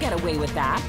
get away with that.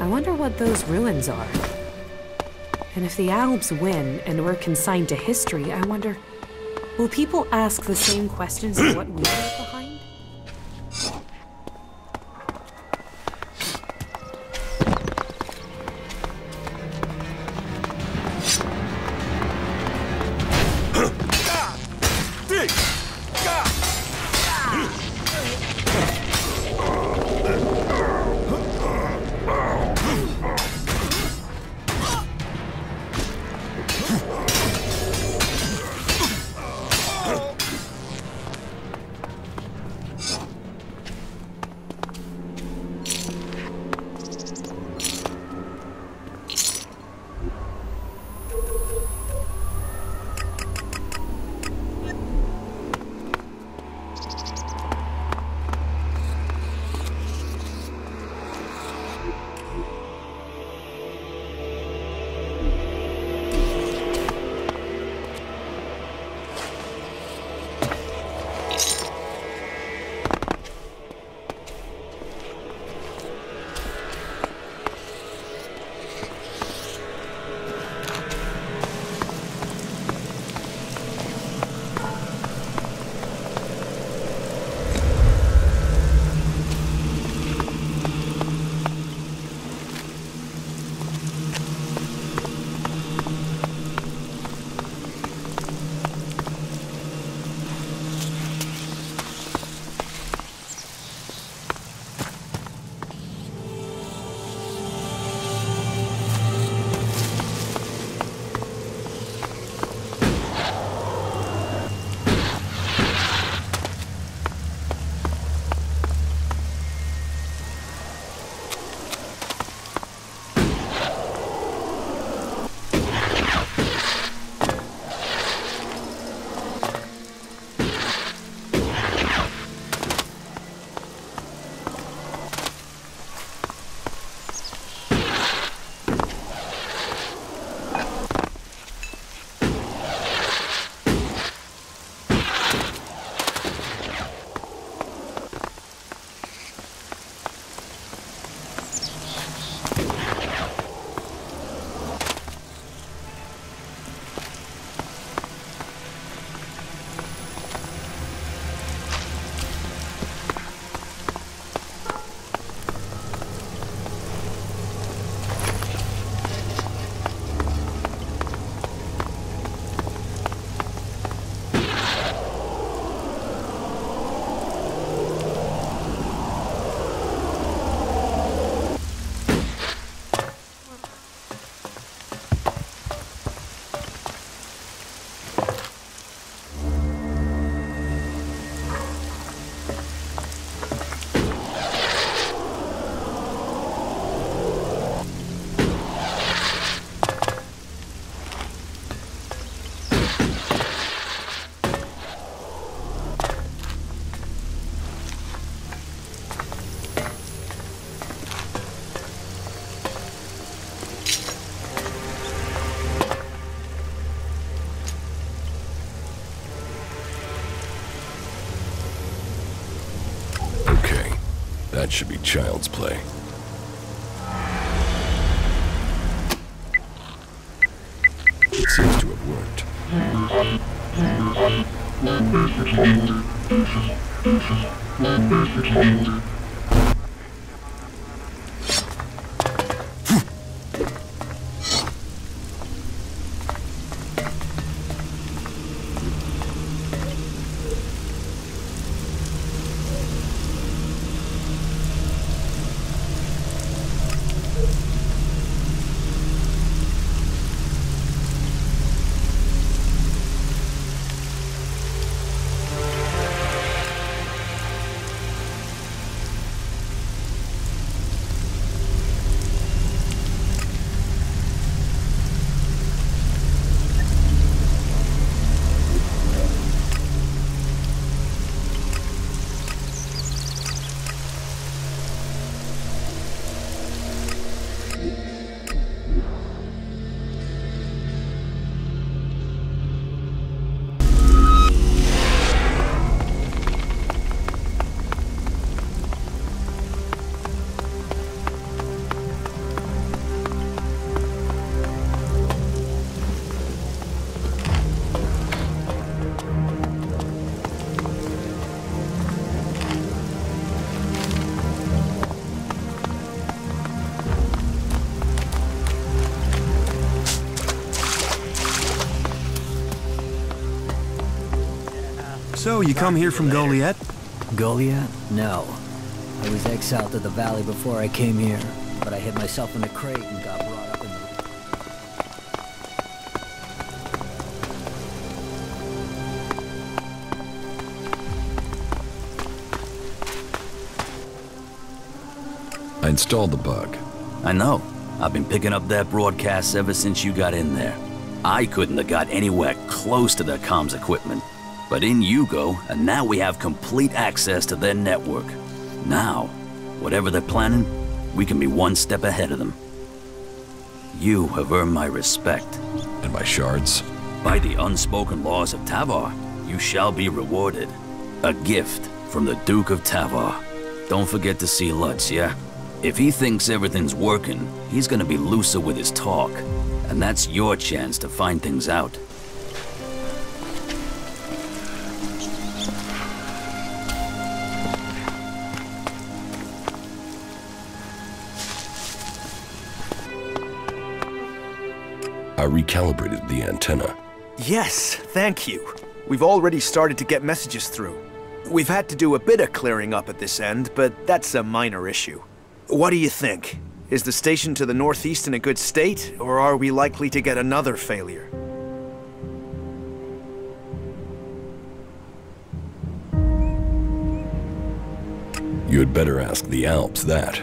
I wonder what those ruins are. And if the Albs win and we're consigned to history, I wonder, will people ask the same questions of what we left behind? That should be child's play. It seems to have worked. So, you come here from Goliath? Goliath? No. I was exiled to the valley before I came here, but I hid myself in a crate and got brought up in I installed the bug. I know. I've been picking up that broadcast ever since you got in there. I couldn't have got anywhere close to their comms equipment. But in you go, and now we have complete access to their network. Now, whatever they're planning, we can be one step ahead of them. You have earned my respect. And my shards? By the unspoken laws of Tavar, you shall be rewarded. A gift from the Duke of Tavar. Don't forget to see Lutz, yeah? If he thinks everything's working, he's gonna be looser with his talk. And that's your chance to find things out. I recalibrated the antenna. Yes, thank you. We've already started to get messages through. We've had to do a bit of clearing up at this end, but that's a minor issue. What do you think? Is the station to the northeast in a good state, or are we likely to get another failure? You'd better ask the Alps that.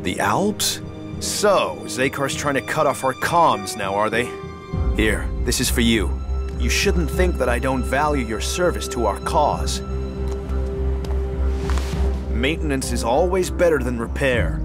The Alps? So, Zakar's trying to cut off our comms now, are they? Here, this is for you. You shouldn't think that I don't value your service to our cause. Maintenance is always better than repair.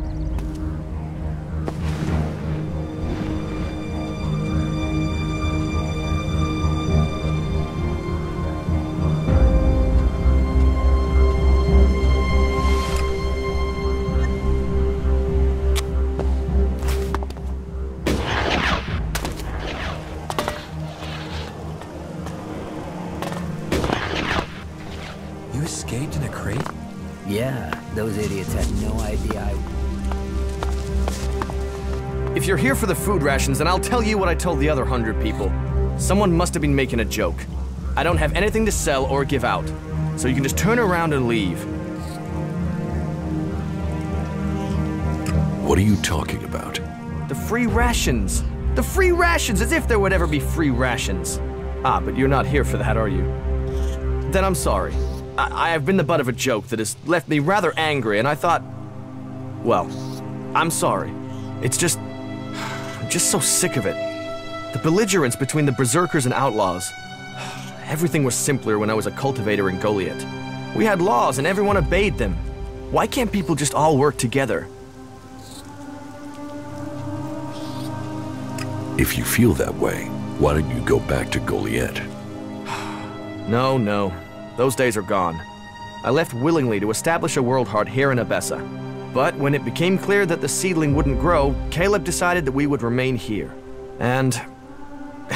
You escaped in a crate? Yeah, those idiots had no idea If you're here for the food rations, then I'll tell you what I told the other 100 people. Someone must have been making a joke. I don't have anything to sell or give out, so you can just turn around and leave. What are you talking about? The free rations! The free rations, as if there would ever be free rations. Ah, but you're not here for that, are you? Then I'm sorry. I have been the butt of a joke that has left me rather angry, and I thought... Well, I'm sorry. It's just... I'm just so sick of it. The belligerence between the berserkers and outlaws. Everything was simpler when I was a cultivator in Goliath. We had laws and everyone obeyed them. Why can't people just all work together? If you feel that way, why don't you go back to Goliath? No. Those days are gone. I left willingly to establish a world heart here in Abessa. But when it became clear that the seedling wouldn't grow, Caleb decided that we would remain here. And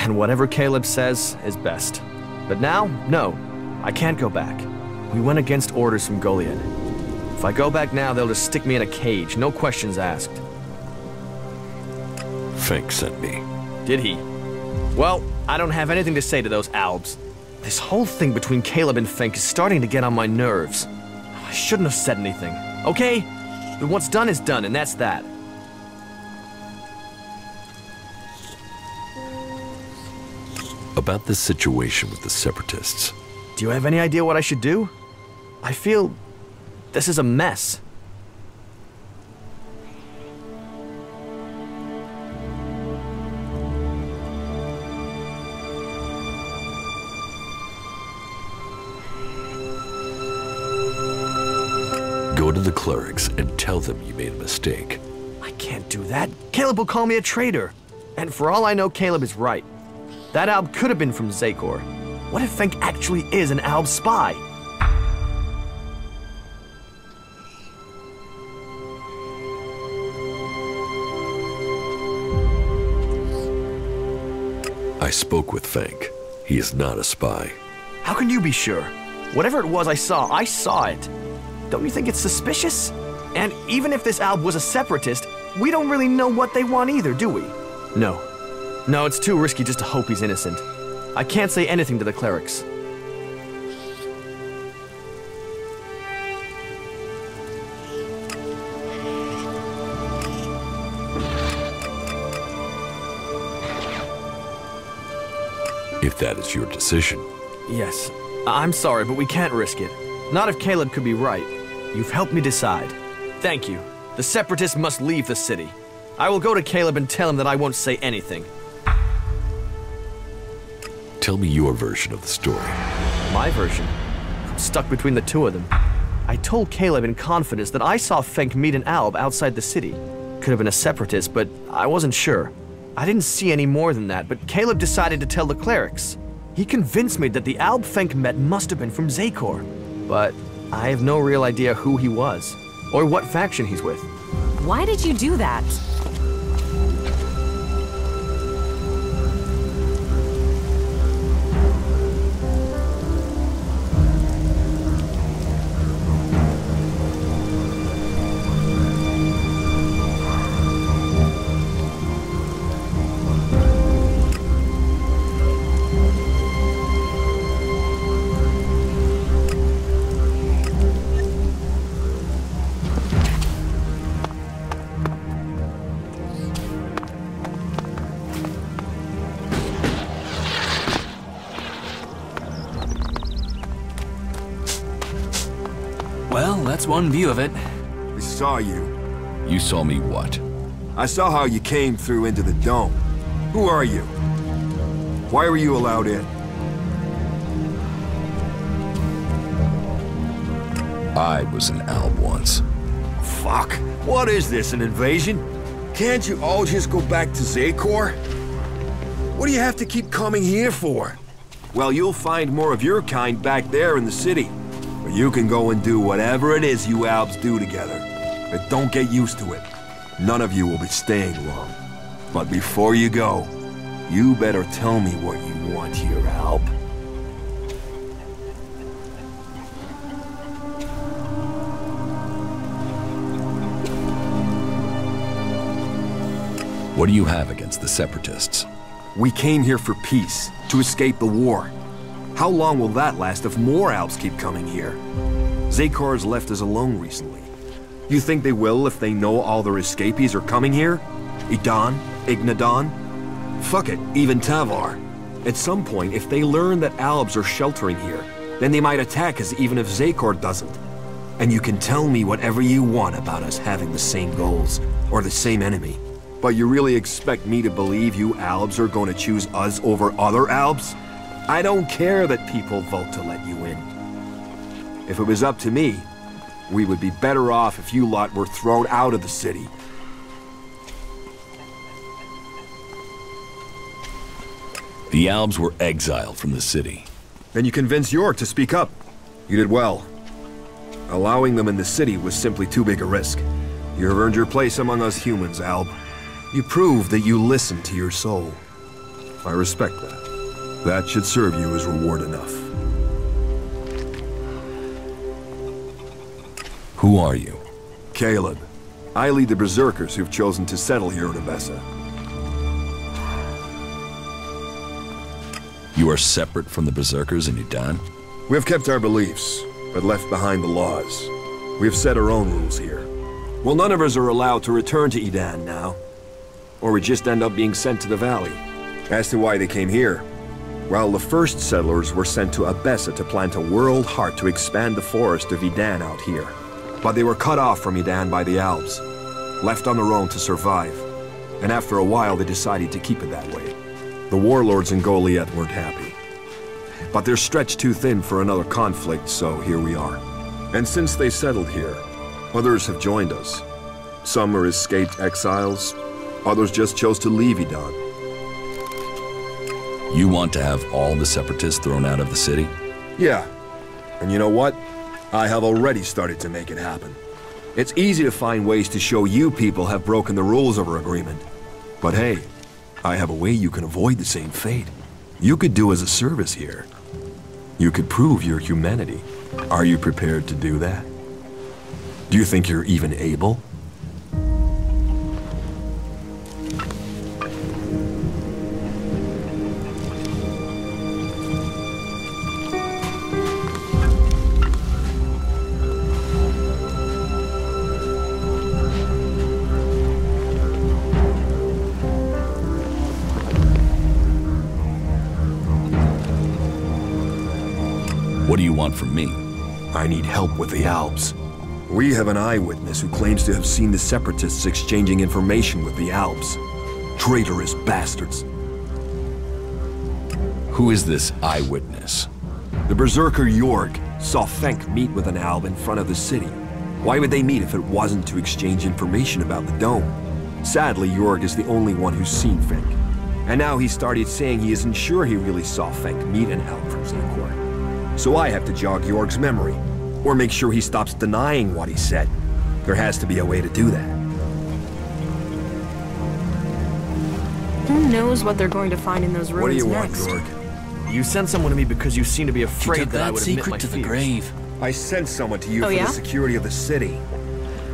whatever Caleb says is best. But now, no, I can't go back. We went against orders from Goliath. If I go back now, they'll just stick me in a cage, no questions asked. Fink sent me. Did he? Well, I don't have anything to say to those Albs. This whole thing between Caleb and Fink is starting to get on my nerves. I shouldn't have said anything, okay? But what's done is done, and that's that. About this situation with the Separatists. Do you have any idea what I should do? I feel this is a mess. Go to the clerics and tell them you made a mistake. I can't do that. Caleb will call me a traitor. And for all I know, Caleb is right. That Alb could have been from Zakor. What if Fink actually is an Alb spy? I spoke with Fink. He is not a spy. How can you be sure? Whatever it was I saw it. Don't you think it's suspicious? And even if this Alb was a separatist, we don't really know what they want either, do we? No. No, it's too risky just to hope he's innocent. I can't say anything to the clerics. If that is your decision. Yes. I'm sorry, but we can't risk it. Not if Caleb could be right. You've helped me decide. Thank you. The Separatists must leave the city. I will go to Caleb and tell him that I won't say anything. Tell me your version of the story. My version? I'm stuck between the two of them. I told Caleb in confidence that I saw Fink meet an Alb outside the city. Could have been a Separatist, but I wasn't sure. I didn't see any more than that, but Caleb decided to tell the clerics. He convinced me that the Alb Fink met must have been from Zakor. But I have no real idea who he was, or what faction he's with. Why did you do that? Well, that's one view of it. We saw you. You saw me what? I saw how you came through into the dome. Who are you? Why were you allowed in? I was an Alb once. Fuck. What is this, an invasion? Can't you all just go back to Zakor? What do you have to keep coming here for? Well, you'll find more of your kind back there in the city. Where you can go and do whatever it is you Albs do together. But don't get used to it. None of you will be staying long. But before you go, you better tell me what you want here, Alb. What do you have against the Separatists? We came here for peace, to escape the war. How long will that last if more Alps keep coming here? Zakor's left us alone recently. You think they will if they know all their escapees are coming here? Idan? Ignadon? Fuck it, even Tavar. At some point, if they learn that Albs are sheltering here, then they might attack us even if Zakor doesn't. And you can tell me whatever you want about us having the same goals, or the same enemy. But you really expect me to believe you Albs are going to choose us over other Albs? I don't care that people vote to let you in. If it was up to me, we would be better off if you lot were thrown out of the city. The Albs were exiled from the city. Then you convinced York to speak up. You did well. Allowing them in the city was simply too big a risk. You have earned your place among us humans, Alb. You prove that you listen to your soul. I respect that. That should serve you as reward enough. Who are you? Caleb. I lead the Berserkers who've chosen to settle here at Abessa. You are separate from the Berserkers in Udan? We have kept our beliefs, but left behind the laws. We have set our own rules here. Well, none of us are allowed to return to Edan now. Or we just end up being sent to the valley. As to why they came here, well, the first settlers were sent to Abessa to plant a world heart to expand the forest of Edan out here. But they were cut off from Edan by the Alps, left on their own to survive. And after a while, they decided to keep it that way. The warlords in Goliath weren't happy. But they're stretched too thin for another conflict, so here we are. And since they settled here, others have joined us. Some are escaped exiles, others just chose to leave Edan. You want to have all the Separatists thrown out of the city? Yeah. And you know what? I have already started to make it happen. It's easy to find ways to show you people have broken the rules of our agreement. But hey, I have a way you can avoid the same fate. You could do as a service here. You could prove your humanity. Are you prepared to do that? Do you think you're even able? What do you want from me? I need help with the Alps. We have an eyewitness who claims to have seen the Separatists exchanging information with the Alps. Traitorous bastards. Who is this eyewitness? The Berserker Jorg saw Fenk meet with an Alb in front of the city. Why would they meet if it wasn't to exchange information about the dome? Sadly, Jorg is the only one who's seen Fenk. And now he started saying he isn't sure he really saw Fenk meet an Alb from Zakor. So I have to jog Jorg's memory, or make sure he stops denying what he said. There has to be a way to do that. Who knows what they're going to find in those ruins What do you next? want, Jorg? You sent someone to me because you seem to be You afraid took that I that would admit secret my to the fears. grave. I sent someone to you Oh, for yeah? the security of the city.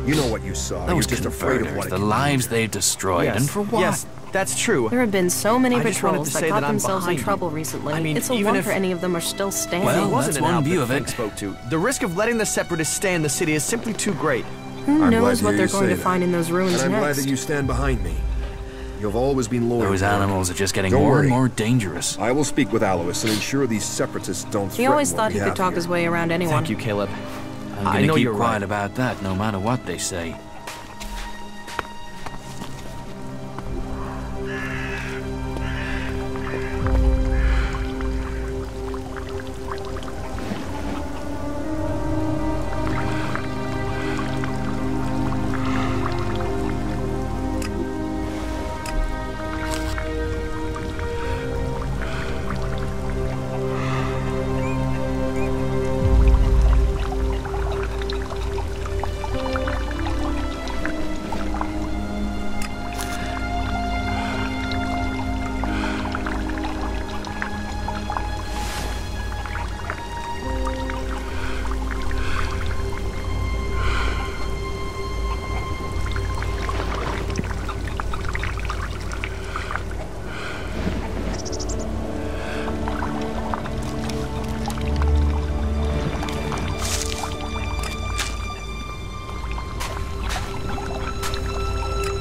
You know what you saw. Those You're just afraid of converters, what it the can lives do. they destroyed, Yes, and for what? yes, that's true. There have been so many I just wanted patrols to that say got that I'm themselves in behind you. trouble recently. I mean, it's a even wonder if- any of them are still standing. Well, It wasn't that's an one Alp view that of it. Fink spoke to. The risk of letting the Separatists stay in the city is simply too great. Who I'm glad knows to what hear they're you going say to that. find in those ruins And I'm glad next? that you stand behind me. You've always been loyal. Those Jorg. animals are just getting Don't more worry. and more dangerous. I will speak with Alois and ensure these Separatists don't He threaten always what thought we he could have talk here. his way around anyone. Thank you, Caleb. I'm I gonna know keep you're quiet right. about that, no matter what they say.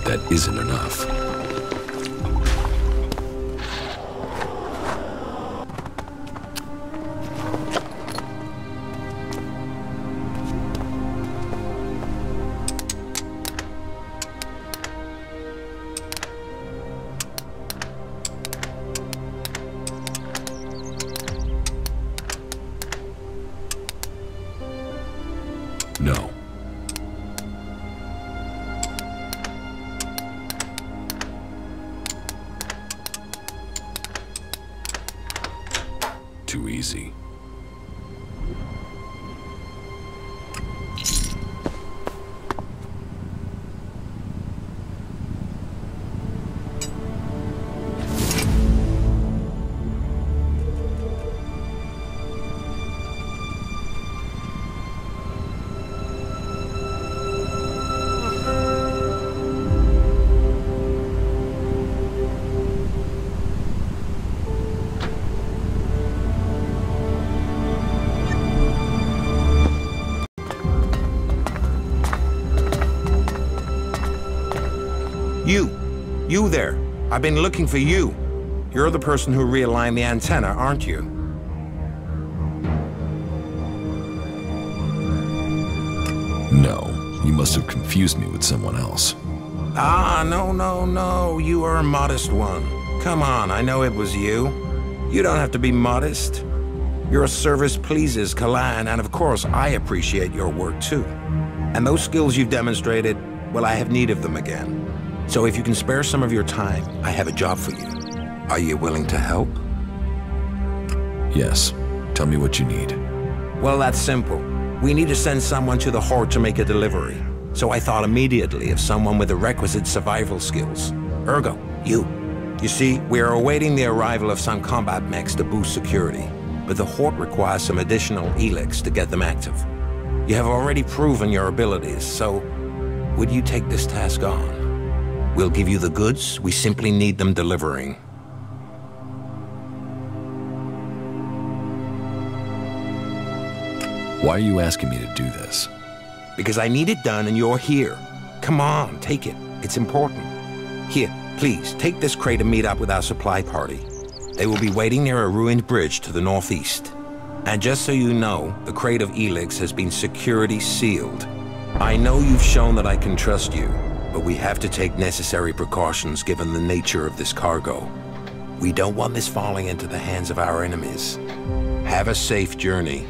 That isn't enough. No. Too easy. You there. I've been looking for you. You're the person who realigned the antenna, aren't you? No, you must have confused me with someone else. Ah, no. You are a modest one. Come on, I know it was you. You don't have to be modest. Your service pleases Kalan, and of course, I appreciate your work too. And those skills you've demonstrated, well, I have need of them again. So if you can spare some of your time, I have a job for you. Are you willing to help? Yes. Tell me what you need. Well, that's simple. We need to send someone to the Horde to make a delivery. So I thought immediately of someone with the requisite survival skills. Ergo, you. You see, we are awaiting the arrival of some combat mechs to boost security, but the Horde requires some additional Elex to get them active. You have already proven your abilities, so would you take this task on? We'll give you the goods, we simply need them delivering. Why are you asking me to do this? Because I need it done and you're here. Come on, take it. It's important. Here, please, take this crate and meet up with our supply party. They will be waiting near a ruined bridge to the northeast. And just so you know, the crate of Elex has been security sealed. I know you've shown that I can trust you, but we have to take necessary precautions given the nature of this cargo. We don't want this falling into the hands of our enemies. Have a safe journey.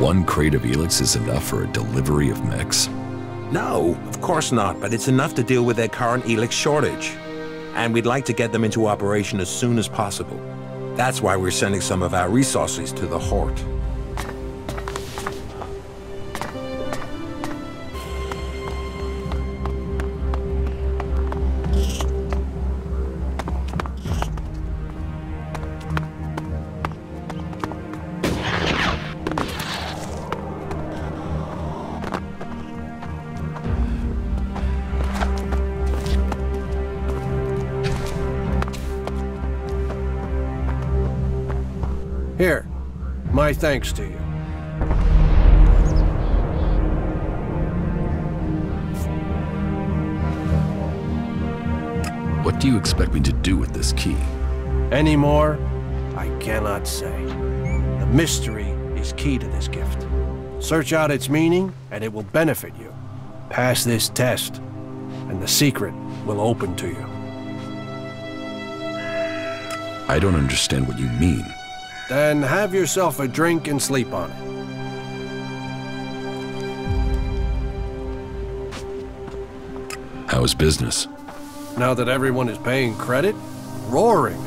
One crate of Elex is enough for a delivery of mechs? No, of course not, but it's enough to deal with their current Elex shortage. And we'd like to get them into operation as soon as possible. That's why we're sending some of our resources to the Horde. Here, my thanks to you. What do you expect me to do with this key? Any more? I cannot say. The mystery is key to this gift. Search out its meaning, and it will benefit you. Pass this test, and the secret will open to you. I don't understand what you mean. Then have yourself a drink and sleep on it. How is business? Now that everyone is paying credit, roaring.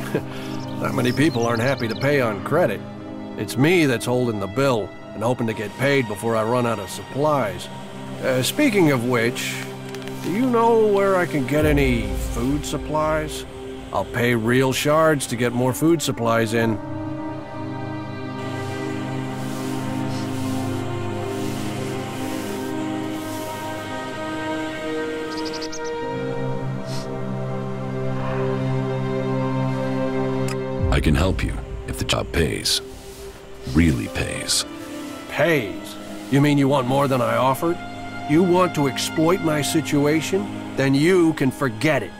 Not many people aren't happy to pay on credit. It's me that's holding the bill and hoping to get paid before I run out of supplies. Speaking of which, do you know where I can get any food supplies? I'll pay real shards to get more food supplies in. I can help you, if the job pays. Really pays. Pays? You mean you want more than I offered? You want to exploit my situation? Then you can forget it.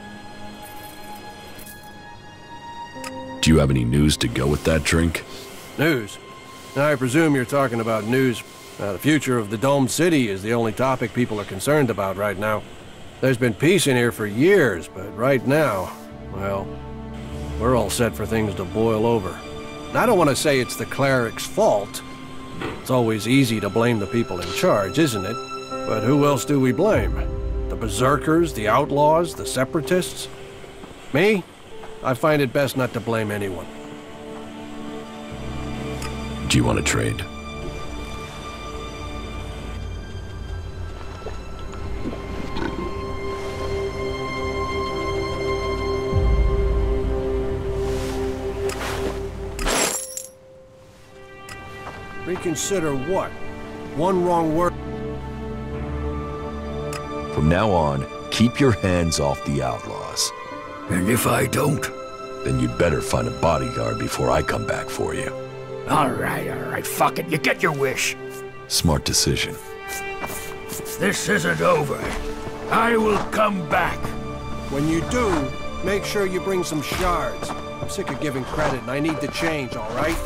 Do you have any news to go with that drink? News? I presume you're talking about news. The future of the Dome City is the only topic people are concerned about right now. There's been peace in here for years, but right now, well, we're all set for things to boil over. I don't want to say it's the cleric's fault. It's always easy to blame the people in charge, isn't it? But who else do we blame? The berserkers, the outlaws, the separatists? Me? I find it best not to blame anyone. Do you want to trade? Reconsider what? One wrong word. From now on, keep your hands off the outlaws. And if I don't? Then you'd better find a bodyguard before I come back for you. All right, fuck it, you get your wish. Smart decision. this isn't over. I will come back. When you do, make sure you bring some shards. I'm sick of giving credit and I need the change, all right?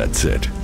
That's it.